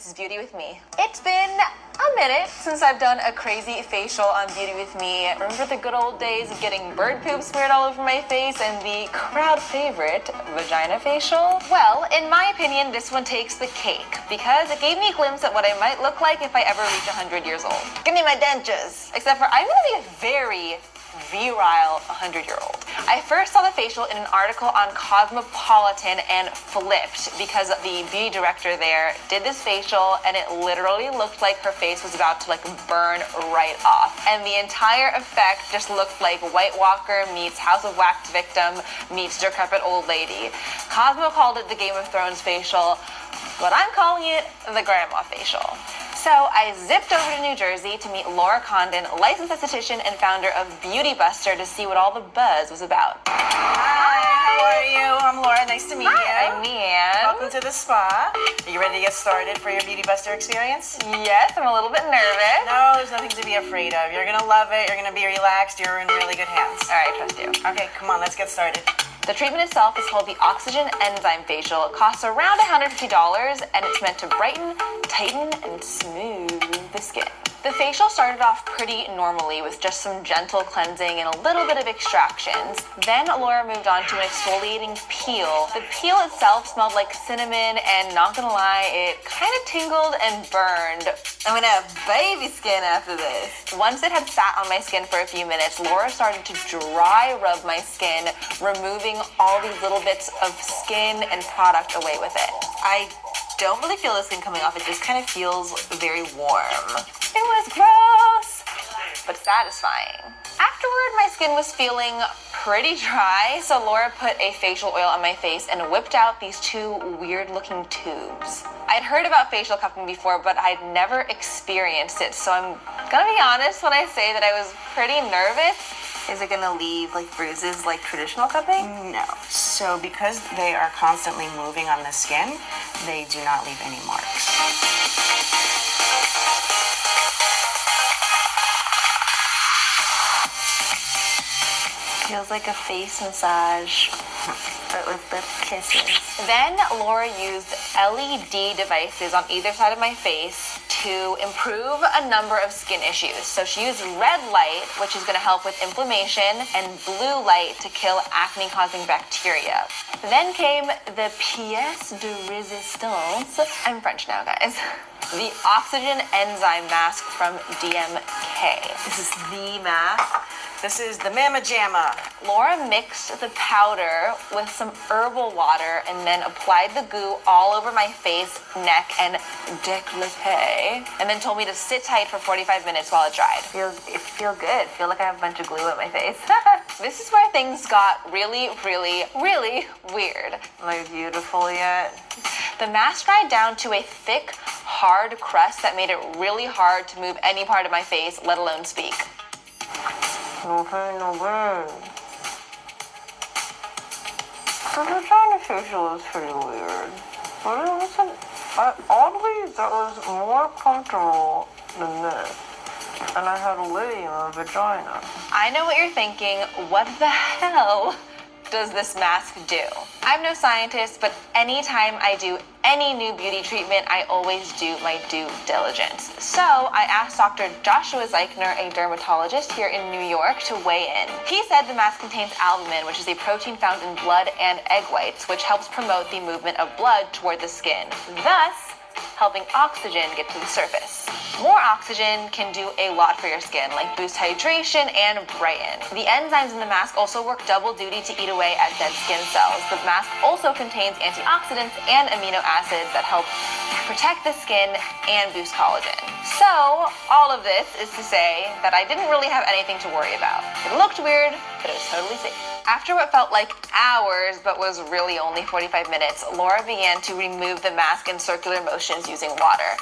is Beauty With Me. It's been a minute since I've done a crazy facial on Beauty With Me. Remember the good old days of getting bird poop smeared all over my face and the crowd favorite vagina facial? Well, in my opinion, this one takes the cake because it gave me a glimpse at what I might look like if I ever reach 100 years old. Give me my dentures. Except for I'm gonna be a very virile 100-year-old. I first saw the facial in an article on Cosmopolitan and flipped because the beauty director there did this facial and it literally looked like her face was about to burn right off. And the entire effect just looked like White Walker meets House of Wax victim meets decrepit old lady. Cosmo called it the Game of Thrones facial, but I'm calling it the grandma facial. So I zipped over to New Jersey to meet Lora Condon, licensed esthetician and founder of Beauty Buster, to see what all the buzz was about. Hi, how are you? I'm Laura, nice to meet you. I'm Leanne. Welcome to the spa. Are you ready to get started for your Beauty Buster experience? Yes, I'm a little bit nervous. No, there's nothing to be afraid of. You're gonna love it, you're gonna be relaxed, you're in really good hands. All right, trust you. Okay, come on, let's get started. The treatment itself is called the Oxygen Enzyme Facial. It costs around $150 and it's meant to brighten, tighten, and smooth the skin. The facial started off pretty normally with just some gentle cleansing and a little bit of extractions. Then Laura moved on to an exfoliating peel. The peel itself smelled like cinnamon and not gonna lie, it kind of tingled and burned. I'm gonna have baby skin after this. Once it had sat on my skin for a few minutes, Laura started to dry rub my skin, removing all these little bits of skin and product away with it. I don't really feel the skin coming off, it just kind of feels very warm. It was gross, but satisfying. Afterward, my skin was feeling pretty dry, so Laura put a facial oil on my face and whipped out these two weird-looking tubes. I'd heard about facial cupping before, but I'd never experienced it, so I'm gonna be honest when I say that I was pretty nervous. Is it gonna leave bruises like traditional cupping? No. So because they are constantly moving on the skin, they do not leave any marks. Feels like a face massage, but with lip kisses. Then Laura used LED devices on either side of my face to improve a number of skin issues. So she used red light, which is gonna help with inflammation, and blue light to kill acne-causing bacteria. Then came the pièce de résistance. I'm French now, guys. The Oxygen Enzyme Mask from DMK. This is the mask. This is the Mama Jamma. Laura mixed the powder with some herbal water and then applied the goo all over my face, neck, and décolleté, and then told me to sit tight for 45 minutes while it dried. It feels good. I feel like I have a bunch of glue on my face. This is where things got really, really, really weird. Am I beautiful yet? The mask dried down to a thick, hard crust that made it really hard to move any part of my face, let alone speak. No pain, no gain. The vagina facial is pretty weird. But it wasn't, oddly, that was more comfortable than this. And I had a lady in my vagina. I know what you're thinking. What the hell does this mask do? I'm no scientist, but anytime I do any new beauty treatment, I always do my due diligence. So I asked Dr. Joshua Zeichner, a dermatologist here in New York, to weigh in. He said the mask contains albumin, which is a protein found in blood and egg whites, which helps promote the movement of blood toward the skin, thus helping oxygen get to the surface. More oxygen can do a lot for your skin, like boost hydration and brighten. The enzymes in the mask also work double duty to eat away at dead skin cells. The mask also contains antioxidants and amino acids that help protect the skin and boost collagen. So, all of this is to say that I didn't really have anything to worry about. It looked weird, but it was totally safe. After what felt like hours, but was really only 45 minutes, Laura began to remove the mask in circular motions using water.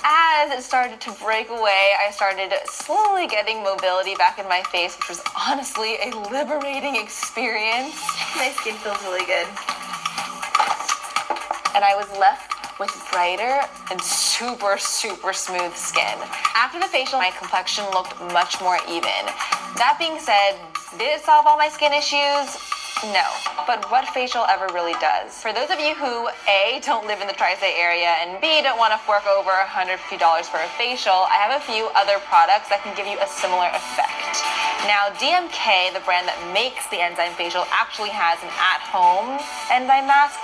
As it started to break away, I started slowly getting mobility back in my face, which was honestly a liberating experience. My skin feels really good. And I was left with brighter and super, super smooth skin. After the facial, my complexion looked much more even. That being said, did it solve all my skin issues? No, but what facial ever really does? For those of you who A, don't live in the tri-state area, and B, don't want to fork over $150 for a facial, I have a few other products that can give you a similar effect. Now, DMK, the brand that makes the enzyme facial, actually has an at-home enzyme mask